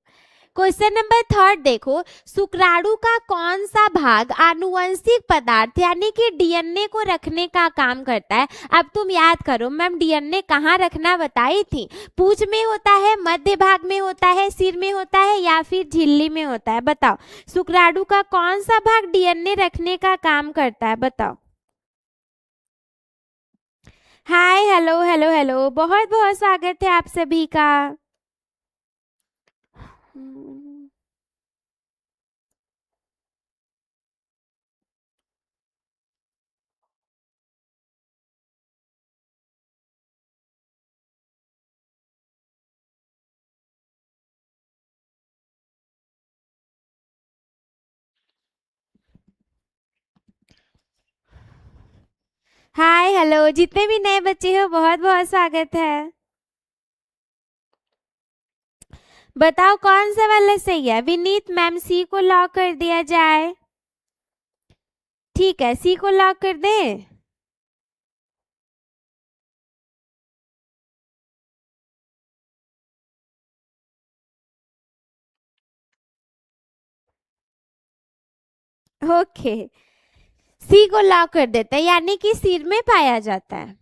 क्वेश्चन नंबर थर्ड देखो, शुक्राणु का कौन सा भाग आनुवंशिक पदार्थ यानी कि डीएनए को रखने का काम करता है? अब तुम याद करो, मैम डीएनए कहाँ रखना बताई थी। पूंछ में होता है, मध्य भाग में होता है, सिर में होता है या फिर झिल्ली में होता है? बताओ, शुक्राणु का कौन सा भाग डीएनए रखने का काम करता है, बताओ। हाय हेलो हेलो हेलो, बहुत बहुत स्वागत है आप सभी का। हाय हेलो, जितने भी नए बच्चे हो बहुत बहुत स्वागत है। बताओ कौन सा वाला सही है? विनीत मैम सी को लॉक कर दिया जाए। ठीक है, सी को लॉक कर दें। ओके, सी को लॉक कर देते हैं, यानी कि सिर में पाया जाता है।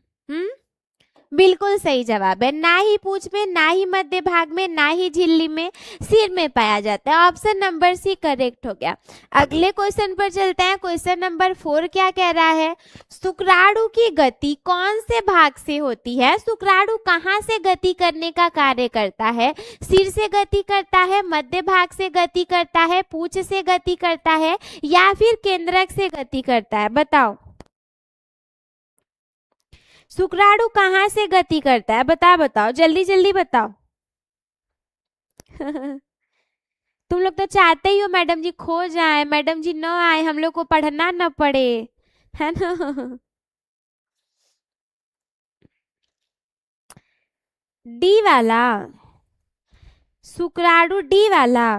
बिल्कुल सही जवाब है। ना ही पूंछ में, ना ही मध्य भाग में, ना ही झिल्ली में, सिर में पाया जाता है। ऑप्शन नंबर सी करेक्ट हो गया। अगले क्वेश्चन पर चलते हैं। क्वेश्चन नंबर 4 क्या कह रहा है? शुक्राणु की गति कौन से भाग से होती है? शुक्राणु कहाँ से गति करने का कार्य करता है? सिर से गति करता है, मध्य भाग से गति करता है, पूंछ से गति करता है या फिर केंद्रक से गति करता है? बताओ, शुक्राणु कहाँ से गति करता है? बताओ जल्दी जल्दी बताओ। तुम लोग तो चाहते ही हो मैडम जी खो जाए, मैडम जी न आए, हम लोग को पढ़ना न पड़े, है ना? डी वाला, शुक्राणु डी वाला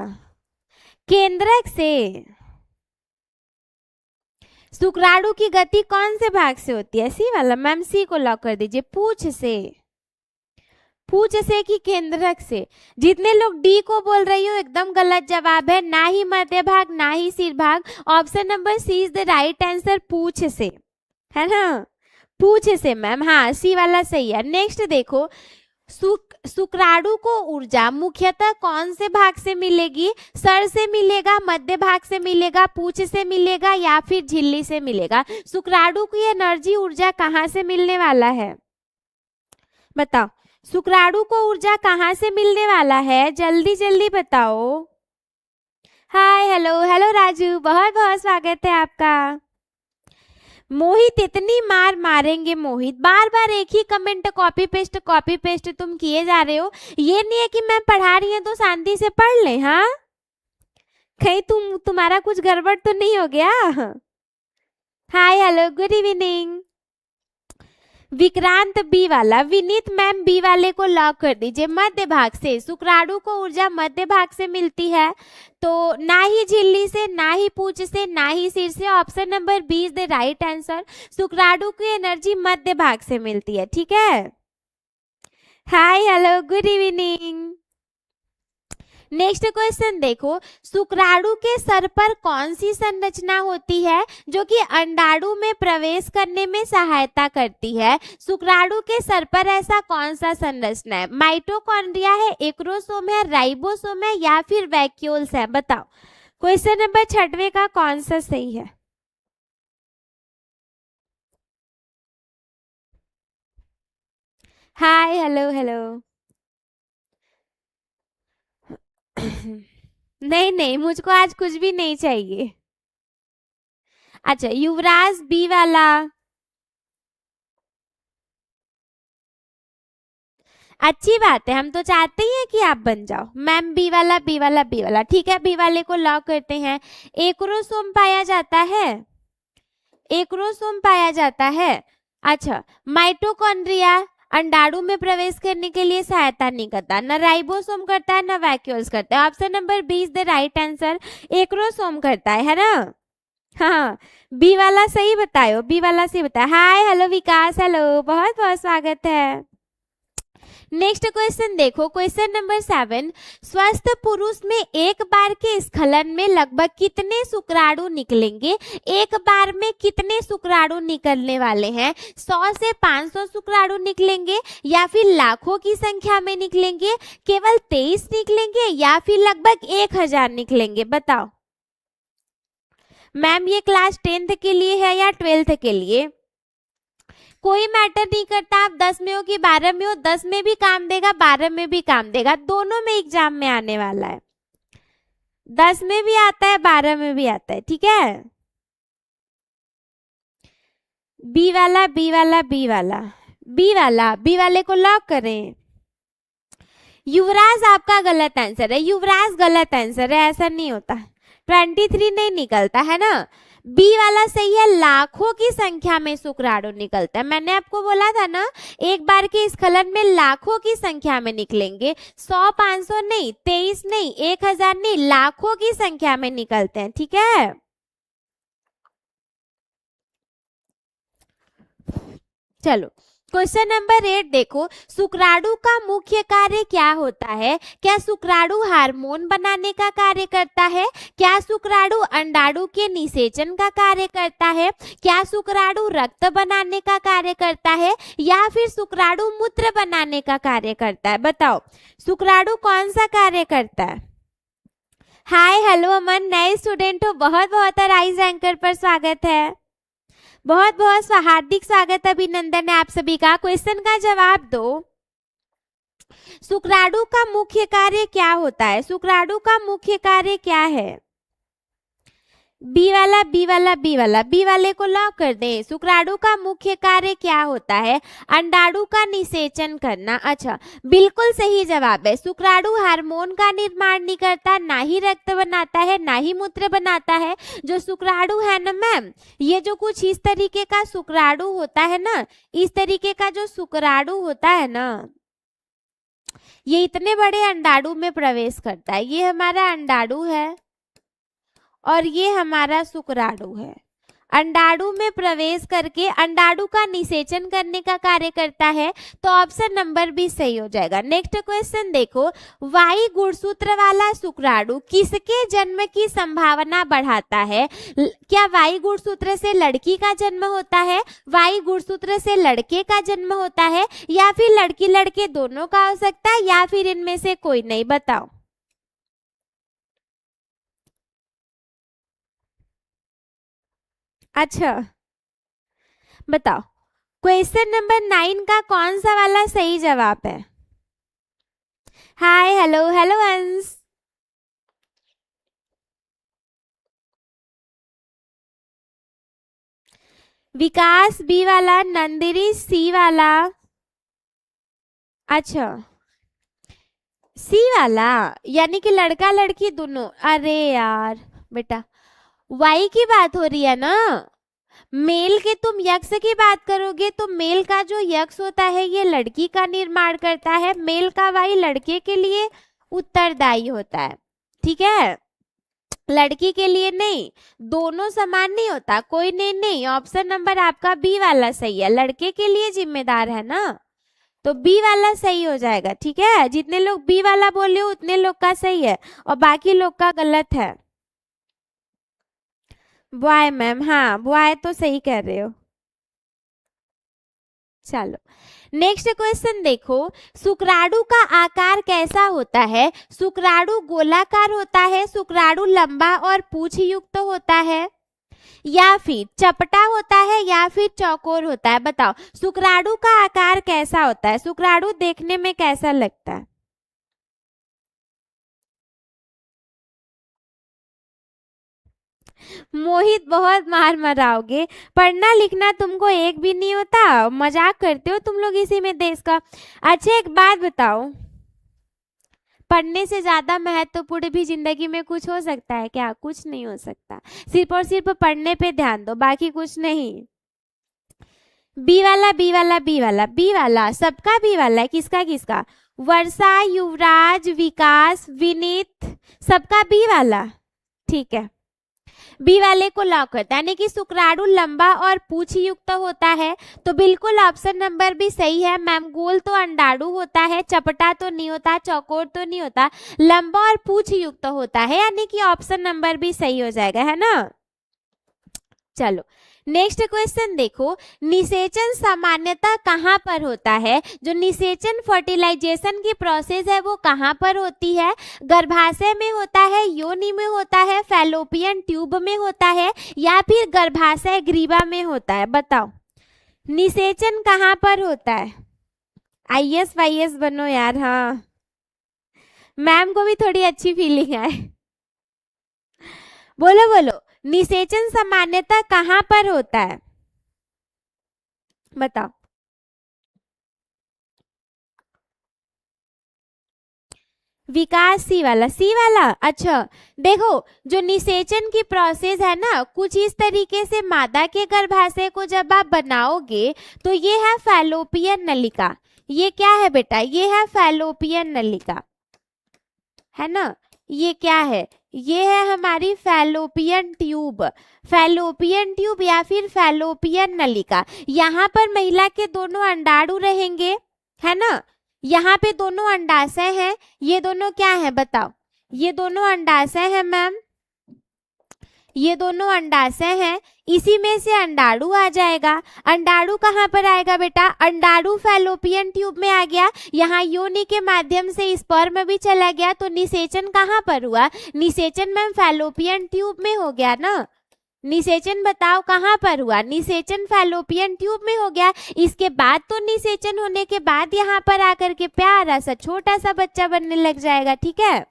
केंद्रक से। शुक्राणु की गति कौन से भाग से होती है? सी वाला। मैम सी को लॉक कर दीजिए। पूंछ से। पूंछ से कि केंद्रक से? जितने लोग डी को बोल रही हो एकदम गलत जवाब है, ना ही मध्य भाग ना ही सिर भाग। Option number C is the right answer, पूंछ से, है ना? पूंछ से मैम, हाँ सी वाला सही है। नेक्स्ट देखो, शुक्राणु को ऊर्जा मुख्यतः कौन से भाग से मिलेगी? सर से मिलेगा, मध्य भाग से मिलेगा, पूंछ से मिलेगा या फिर झिल्ली से मिलेगा? शुक्राणु की एनर्जी ऊर्जा कहाँ से मिलने वाला है? बताओ, शुक्राणु को ऊर्जा कहाँ से मिलने वाला है? जल्दी जल्दी बताओ। हाय, हेलो हेलो राजू, बहुत बहुत स्वागत है आपका। मोहित, इतनी मार मारेंगे मोहित? बार बार एक ही कमेंट कॉपी पेस्ट तुम किए जा रहे हो। ये नहीं है कि मैं पढ़ा रही हूँ तो शांति से पढ़ ले। हाँ, कहीं तुम्हारा कुछ गड़बड़ तो नहीं हो गया? Hi hello, good evening. Vikrant B वाला। विनीत मैम बी वाले को लॉक कर दीजिए। मध्य भाग से। शुक्राणु को ऊर्जा मध्य भाग से मिलती है, तो ना ही झिल्ली से, ना ही पूंछ से, ना ही सिर से। Option number B is the right answer. शुक्राणु की एनर्जी मध्य भाग से मिलती है, ठीक है? Hi hello, good evening. Next question देखो, शुक्राणु के सर पर कौन सी संरचना होती है जो कि अंडाणु में प्रवेश करने में सहायता करती है? शुक्राणु के सर पर ऐसा कौन सा संरचना है? माइटोकॉन्ड्रिया है, एक्रोसोम है, राइबोसोम है या फिर वैक्यूल्स है? बताओ, क्वेश्चन नंबर 6 का कौन सा सही है? Hi hello hello. नहीं नहीं, मुझको आज कुछ भी नहीं चाहिए। अच्छा, युवराज बी वाला। अच्छी बात है, हम तो चाहते ही हैं कि आप बन जाओ। मैम बी वाला बी वाला बी वाला, ठीक है, बी वाले को लॉक करते हैं। एक्रोसोम पाया जाता है, एक्रोसोम पाया जाता है। अच्छा, माइटोकॉन्ड्रिया अंडाणु में प्रवेश करने के लिए सहायता नहीं करता, न राइबोसोम करता है, न वैक्यूल्स करता है। Option number B is the right answer, acrosome करता है ना? हाँ, बी वाला सही बतायो, बी वाला सही बताया। हाय हेलो विकास, हेलो, बहुत बहुत स्वागत है। नेक्स्ट क्वेश्चन देखो, क्वेश्चन नंबर 7, स्वस्थ पुरुष में एक बार के स्खलन में लगभग कितने शुक्राणु निकलेंगे? एक बार में कितने शुक्राणु निकलने वाले हैं? 100 से 500 शुक्राणु निकलेंगे या फिर लाखों की संख्या में निकलेंगे, केवल 23 निकलेंगे या फिर लगभग 1000 निकलेंगे? बताओ मैम, ये क्लास 10th के लिए है या 12th के लिए? कोई मैटर नहीं करता, आप 10 में हो कि 12 में हो, 10 में भी काम देगा, 12 में भी काम देगा, दोनों में एग्जाम में आने वाला है। 10 में भी आता है, 12 में भी आता है, ठीक है? बी वाला बी वाला बी वाला बी वाला, बी वाले को लॉक करें। युवराज आपका गलत आंसर है, युवराज गलत आंसर है, ऐसा नहीं होता। 23 नहीं निकलता है ना? बी वाला सही है, लाखों की संख्या में शुक्राणु निकलता है। मैंने आपको बोला था ना, एक बार के स्खलन में लाखों की संख्या में निकलेंगे, 100 500 नहीं, 23 नहीं, 1000 नहीं, लाखों की संख्या में निकलते हैं, ठीक है? चलो, क्वेश्चन नंबर 8 देखो, शुक्राणु का मुख्य कार्य क्या होता है? क्या शुक्राणु हार्मोन बनाने का कार्य करता है? क्या शुक्राणु अंडाणु के निषेचन का कार्य करता है? क्या शुक्राणु रक्त बनाने का कार्य करता है या फिर शुक्राणु मूत्र बनाने का कार्य करता है? बताओ, शुक्राणु कौन सा कार्य करता है? हाय हेलो अमन, नए स्टूडेंट हो, बहुत बहुत राइज एंकर पर स्वागत है, बहुत बहुत हार्दिक स्वागत, अभिनंदन है आप सभी का। क्वेश्चन का जवाब दो, शुक्राणु का मुख्य कार्य क्या होता है? शुक्राणु का मुख्य कार्य क्या है? बी वाला बी वाला बी वाला, बी वाले को लॉक कर दें। शुक्राणु का मुख्य कार्य क्या होता है? अंडाणु का निषेचन करना। अच्छा, बिल्कुल सही जवाब है। शुक्राणु हार्मोन का निर्माण नहीं करता, ना ही रक्त बनाता है, ना ही मूत्र बनाता है। जो शुक्राणु है ना मैम, ये जो कुछ इस तरीके का शुक्राणु होता है ना, इस तरीके का जो शुक्राणु होता है ना, ये इतने बड़े अंडाणु में प्रवेश करता है। ये हमारा अंडाणु है, और ये हमारा शुक्राणु है। अंडाणु में प्रवेश करके अंडाणु का निषेचन करने का कार्य करता है, तो ऑप्शन नंबर बी सही हो जाएगा। नेक्स्ट क्वेश्चन देखो, वाई गुणसूत्र वाला शुक्राणु किसके जन्म की संभावना बढ़ाता है? क्या वाई गुणसूत्र से लड़की का जन्म होता है, वाई गुणसूत्र से लड़के का जन्म होता है, या फिर लड़की लड़के दोनों का हो सकता है, या फिर इनमें से कोई नहीं? बताओ। अच्छा बताओ, क्वेश्चन नंबर 9 का कौन सा वाला सही जवाब है? हाय हेलो हेलो अंश। विकास बी वाला, नंदिनी सी वाला। अच्छा सी वाला, यानी कि लड़का लड़की दोनों। अरे यार बेटा, वाई की बात हो रही है ना, मेल के तुम यक्ष की बात करोगे तो मेल का जो यक्ष होता है ये लड़की का निर्माण करता है, मेल का वाई लड़के के लिए उत्तरदायी होता है। ठीक है, लड़की के लिए नहीं, दोनों समान नहीं होता, कोई नहीं। ऑप्शन नंबर आपका बी वाला सही है, लड़के के लिए जिम्मेदार है ना, तो बी वाला सही हो जाएगा। ठीक है, जितने लोग बी वाला बोले हो उतने लोग का सही है और बाकी लोग का गलत है। बॉय मैम, हाँ बॉय तो सही कह रहे हो। चलो नेक्स्ट क्वेश्चन देखो, शुक्राणु का आकार कैसा होता है? शुक्राणु गोलाकार होता है, शुक्राणु लंबा और पूंछ युक्त होता है, या फिर चपटा होता है, या फिर चौकोर होता है? बताओ शुक्राणु का आकार कैसा होता है, शुक्राणु देखने में कैसा लगता है? मोहित बहुत मार मराओगे, पढ़ना लिखना तुमको एक भी नहीं होता, मजाक करते हो तुम लोग इसी में देश का। अच्छा एक बात बताओ, पढ़ने से ज्यादा महत्वपूर्ण भी जिंदगी में कुछ हो सकता है क्या? कुछ नहीं हो सकता, सिर्फ और सिर्फ पढ़ने पे ध्यान दो, बाकी कुछ नहीं। बी वाला बी वाला बी वाला बी वाला, सबका बी वाला है, किसका किसका? वर्षा, युवराज, विकास, विनीत, सबका बी वाला। ठीक है, बी वाले को लॉक करता है, यानी कि शुक्राणु लंबा और पूंछ युक्त होता है, तो बिल्कुल ऑप्शन नंबर भी सही है मैम। गोल तो अंडाणु होता है, चपटा तो नहीं होता, चौकोर तो नहीं होता, लंबा और पूंछ युक्त होता है, यानी कि ऑप्शन नंबर भी सही हो जाएगा, है ना। चलो नेक्स्ट क्वेश्चन देखो, निषेचन सामान्यतः कहाँ पर होता है? जो निषेचन फर्टिलाइजेशन की प्रोसेस है वो कहाँ पर होती है? गर्भाशय में होता है, योनि में होता है, फैलोपियन ट्यूब में होता है, या फिर गर्भाशय ग्रीवा में होता है? बताओ निषेचन कहाँ पर होता है? आईएएस वाईएएस बनो यार, हाँ मैम को भी थोड़ी अच्छी फीलिंग है। बोलो बोलो, निषेचन सामान्यतः कहाँ पर होता है? बताओ। विकास सी वाला, सी वाला। अच्छा देखो, जो निषेचन की प्रोसेस है ना, कुछ इस तरीके से मादा के गर्भाशय को जब आप बनाओगे तो ये है फैलोपियन नलिका। ये क्या है बेटा? ये है फैलोपियन नलिका, है ना। ये क्या है? ये है हमारी फैलोपियन ट्यूब, फैलोपियन ट्यूब या फिर फैलोपियन नलिका। यहाँ पर महिला के दोनों अंडाणु रहेंगे, है ना। यहाँ पे दोनों अंडाशय हैं, ये दोनों क्या है बताओ? ये दोनों अंडाशय है मैम, ये दोनों अंडाशय हैं, इसी में से अंडाणु आ जाएगा। अंडाणु कहाँ पर आएगा बेटा? अंडाणु फैलोपियन ट्यूब में आ गया, यहाँ योनि के माध्यम से स्पर्म भी चला गया, तो निषेचन कहाँ पर हुआ? निषेचन मैम फैलोपियन ट्यूब में हो गया ना। निषेचन बताओ कहाँ पर हुआ? निषेचन फैलोपियन ट्यूब में हो गया। इसके बाद तो निषेचन होने के बाद यहाँ पर आकर के प्यारा सा छोटा सा बच्चा बनने लग जाएगा। ठीक है,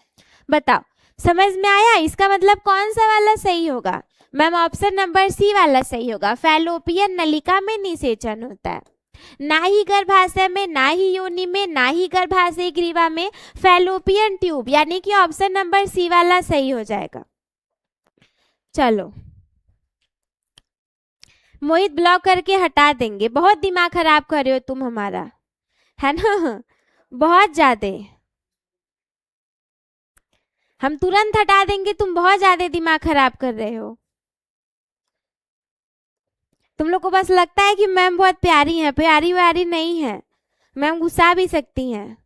बताओ समझ में आया? इसका मतलब कौन सा वाला सही होगा मैम? ऑप्शन नंबर सी वाला सही होगा। फैलोपियन नलिका में निषेचन होता है, ना ही गर्भाशय में, ना ही योनि में, ना ही गर्भाशय ग्रीवा में, फैलोपियन ट्यूब, यानी कि ऑप्शन नंबर सी वाला सही हो जाएगा। चलो मोहित ब्लॉक करके हटा देंगे, बहुत दिमाग खराब कर रहे हो तुम हमारा, है ना, बहुत ज्यादा। हम तुरंत हटा देंगे, तुम बहुत ज्यादा दिमाग खराब कर रहे हो। तुम लोग को बस लगता है कि मैम बहुत प्यारी है, प्यारी व्यारी नहीं है, मैम गुस्सा भी सकती हैं।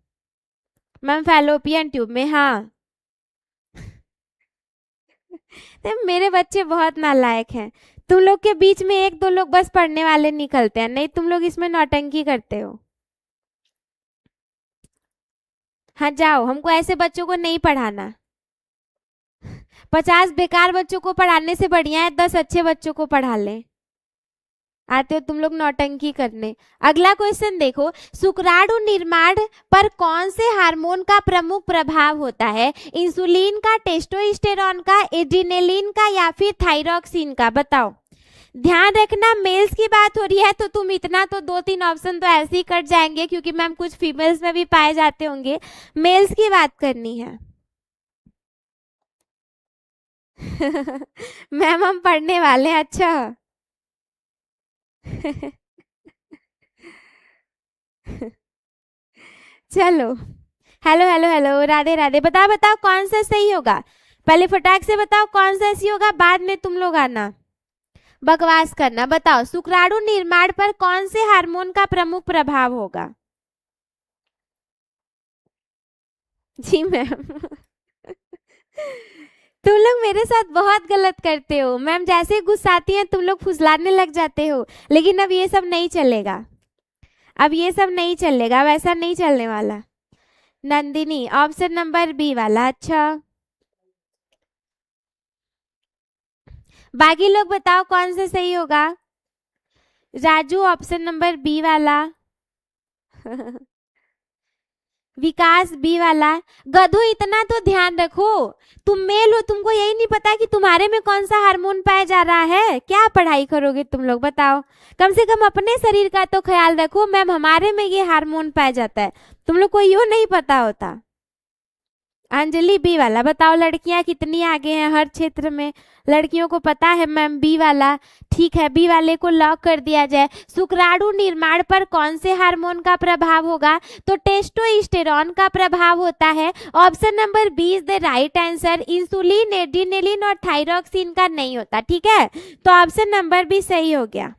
मैम फैलोपियन ट्यूब में, हाँ। तो मेरे बच्चे बहुत नालायक हैं। तुम लोग के बीच में एक दो लोग बस पढ़ने वाले निकलते हैं, नहीं तुम लोग इसमें नौटंकी करते हो। हाँ जाओ, हमको ऐसे बच्चों को नहीं पढ़ाना। 50 बेकार बच्चों को पढ़ाने से बढ़िया है 10 अच्छे बच्चों को पढ़ा लें। आते हो तुम लोग नौटंकी करने। अगला क्वेश्चन देखो, शुक्राणु निर्माण पर कौन से हार्मोन का प्रमुख प्रभाव होता है? इंसुलिन का, टेस्टोस्टेरोन का, एड्रिनलिन का या फिर थायरॉक्सिन का? बताओ। ध्यान रखना मेल्स की बात हो रही है तो तुम इतना तो 2-3 ऑप्शन तो ऐसे ही कट जाएंगे, क्योंकि मैम कुछ फीमेल्स में भी पाए जाते होंगे। मेल्स की बात करनी है। मैम हम पढ़ने वाले हैं, अच्छा। चलो, hello hello hello, Radhe Radhe. बताओ बताओ कौन सा सही होगा, पहले फटाक से बताओ कौन सा सही होगा, बाद में तुम लोग आना बकवास करना। बताओ शुक्राणु निर्माण पर कौन से हार्मोन का प्रमुख प्रभाव होगा? जी मैम। तुम लोग मेरे साथ बहुत गलत करते हो मैम, जैसे गुस्साती हैं तुम लोग फुसलाने लग जाते हो। लेकिन अब ये सब नहीं चलेगा, अब ये सब नहीं चलेगा, वैसा नहीं चलने वाला। नंदिनी ऑप्शन नंबर बी वाला, अच्छा। बाकी लोग बताओ कौन सा सही होगा? राजू ऑप्शन नंबर बी वाला। विकास बी वाला। गधो इतना तो ध्यान रखो, तुम मेल हो, तुमको यही नहीं पता कि तुम्हारे में कौन सा हार्मोन पाया जा रहा है? क्या पढ़ाई करोगे तुम लोग, बताओ। कम से कम अपने शरीर का तो ख्याल रखो। मैम हमारे में ये हार्मोन पाया जाता है, तुम लोग को यो नहीं पता होता। अंजलि बी वाला। बताओ लड़कियां कितनी आगे हैं हर क्षेत्र में, लड़कियों को पता है मैम बी वाला। ठीक है, बी वाले को लॉक कर दिया जाए। शुक्राणु निर्माण पर कौन से हार्मोन का प्रभाव होगा? तो टेस्टोस्टेरोन का प्रभाव होता है। Option number B is the right answer. Insulin, adrenaline और थायरॉक्सिन का नहीं होता, ठीक है। तो ऑप्शन नंबर बी सही हो गया।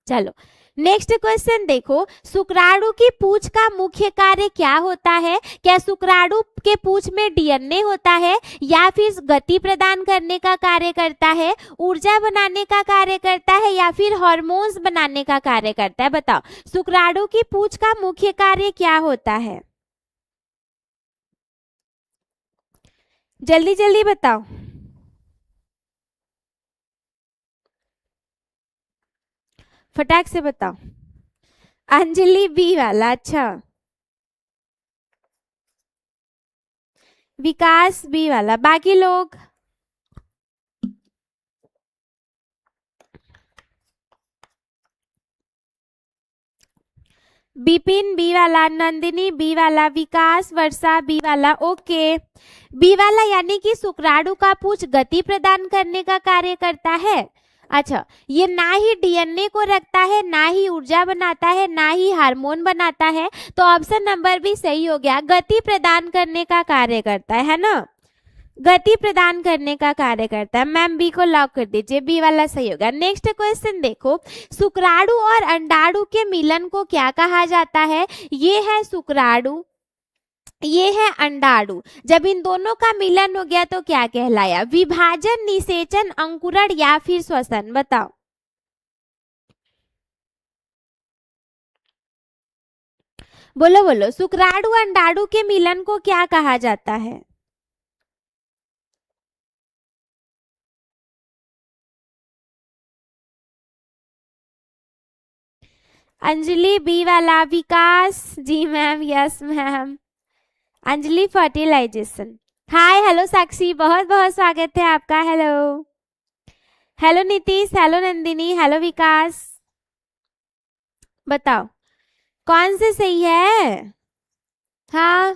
चलो नेक्स्ट क्वेश्चन देखो, शुक्राणु की पूंछ का मुख्य कार्य क्या होता है? क्या शुक्राणु के पूंछ में डीएनए होता है, या फिर गति प्रदान करने का कार्य करता है, ऊर्जा बनाने का कार्य करता है, या फिर हार्मोन्स बनाने का कार्य करता है? बताओ शुक्राणु की पूंछ का मुख्य कार्य क्या होता है? जल्दी जल्दी बताओ, फटाक से बताओ। अंजलि बी वाला, अच्छा। विकास बी वाला। बाकी लोग? बिपिन बी वाला, नंदिनी बी वाला, विकास, वर्षा बी वाला। ओके, बी वाला यानी कि शुक्राणु का पूंछ गति प्रदान करने का कार्य करता है। अच्छा, ये ना ही डीएनए को रखता है, ना ही ऊर्जा बनाता है, ना ही हार्मोन बनाता है। तो ऑप्शन नंबर भी सही हो गया, गति प्रदान करने का कार्य करता है ना, गति प्रदान करने का कार्य करता है। मैम बी को लॉक कर दीजिए, बी वाला सही होगा। नेक्स्ट क्वेश्चन देखो, शुक्राणु और अंडाणु के मिलन को क्या कहा जाता है? ये है शुक्राणु, ये है अंडाणु। जब इन दोनों का मिलन हो गया तो क्या कहलाया? विभाजन, निषेचन, अंकुरण या फिर श्वसन? बताओ। बोलो बोलो, शुक्राणु अंडाणु के मिलन को क्या कहा जाता है? अंजलि बी वाला, Vikas ji ma'am, yes ma'am. Anjali fertilization. Hi hello Sakshi, बहुत बहुत स्वागत है आपका। Hello hello Nitish, hello Nandini, hello Vikas. बताओ कौन से सही है? हाँ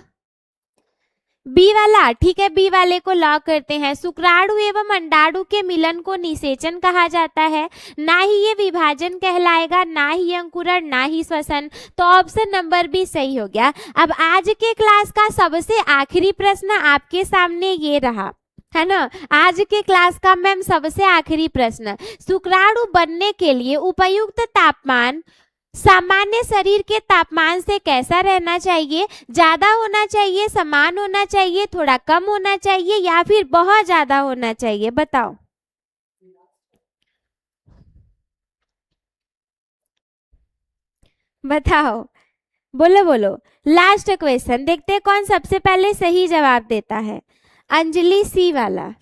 बी वाला, ठीक है, बी वाले को लॉक करते हैं। शुक्राणु एवं अंडाणु के मिलन को निषेचन कहा जाता है। ना ही ये विभाजन कहलाएगा, ना ही अंकुरण, ना ही श्वसन। तो ऑप्शन नंबर बी सही हो गया। अब आज के क्लास का सबसे आखिरी प्रश्न आपके सामने ये रहा, है ना, आज के क्लास का मैम सबसे आखिरी प्रश्न, शुक्राणु बनने के लिए उपयुक्त तापमान सामान्य शरीर के तापमान से कैसा रहना चाहिए? ज्यादा होना चाहिए, समान होना चाहिए, थोड़ा कम होना चाहिए, या फिर बहुत ज्यादा होना चाहिए? बताओ। बताओ, बोलो बोलो। लास्ट क्वेश्चन, देखते हैं कौन सबसे पहले सही जवाब देता है। अंजलि सी वाला।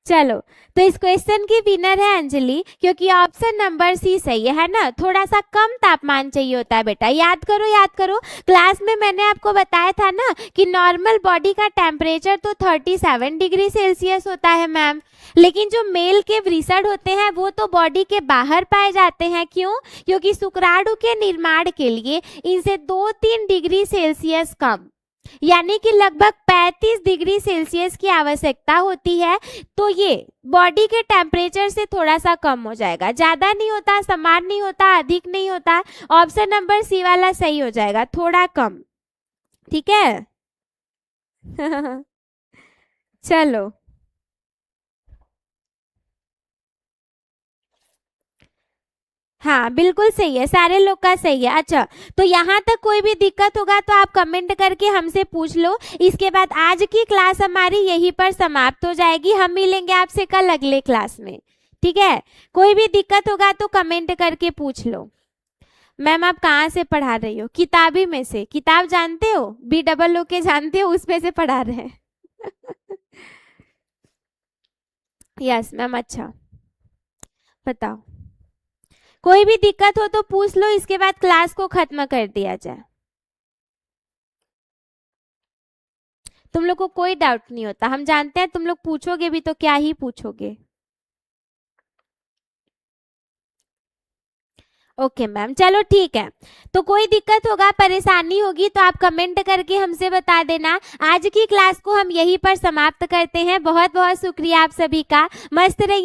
चलो, तो इस क्वेश्चन की विनर है अंजलि, क्योंकि ऑप्शन नंबर सी सही है ना। थोड़ा सा कम तापमान चाहिए होता है बेटा, याद करो याद करो। क्लास में मैंने आपको बताया था ना कि नॉर्मल बॉडी का टेम्परेचर तो 37 डिग्री सेल्सियस होता है मैम, लेकिन जो मेल के वृषण होते हैं वो तो बॉडी के बाहर पाए जाते हैं। क्यों? क्योंकि शुक्राणु के निर्माण के लिए इनसे 2-3 डिग्री सेल्सियस कम, यानी कि लगभग 35 डिग्री सेल्सियस की आवश्यकता होती है। तो ये बॉडी के टेम्परेचर से थोड़ा सा कम हो जाएगा, ज्यादा नहीं होता, समान नहीं होता, अधिक नहीं होता। ऑप्शन नंबर सी वाला सही हो जाएगा, थोड़ा कम, ठीक है। चलो, हाँ बिल्कुल सही है, सारे लोग का सही है। अच्छा, तो यहाँ तक कोई भी दिक्कत होगा तो आप कमेंट करके हमसे पूछ लो। इसके बाद आज की क्लास हमारी यहीं पर समाप्त हो जाएगी। हम मिलेंगे आपसे कल अगले क्लास में, ठीक है। कोई भी दिक्कत होगा तो कमेंट करके पूछ लो। मैम आप कहाँ से पढ़ा रही हो? किताबी में से, किताब जानते हो, BOO के जानते हो, उसमें से पढ़ा रहे हैं। यस मैम, अच्छा बताओ। कोई भी दिक्कत हो तो पूछ लो, इसके बाद क्लास को खत्म कर दिया जाए। तुम लोग को कोई डाउट नहीं होता, हम जानते हैं। तुम लोग पूछोगे भी तो क्या ही पूछोगे। ओके मैम, चलो ठीक है। तो कोई दिक्कत होगा, परेशानी होगी तो आप कमेंट करके हमसे बता देना। आज की क्लास को हम यहीं पर समाप्त करते हैं। बहुत बहुत शुक्रिया आप सभी का। मस्त रहिए।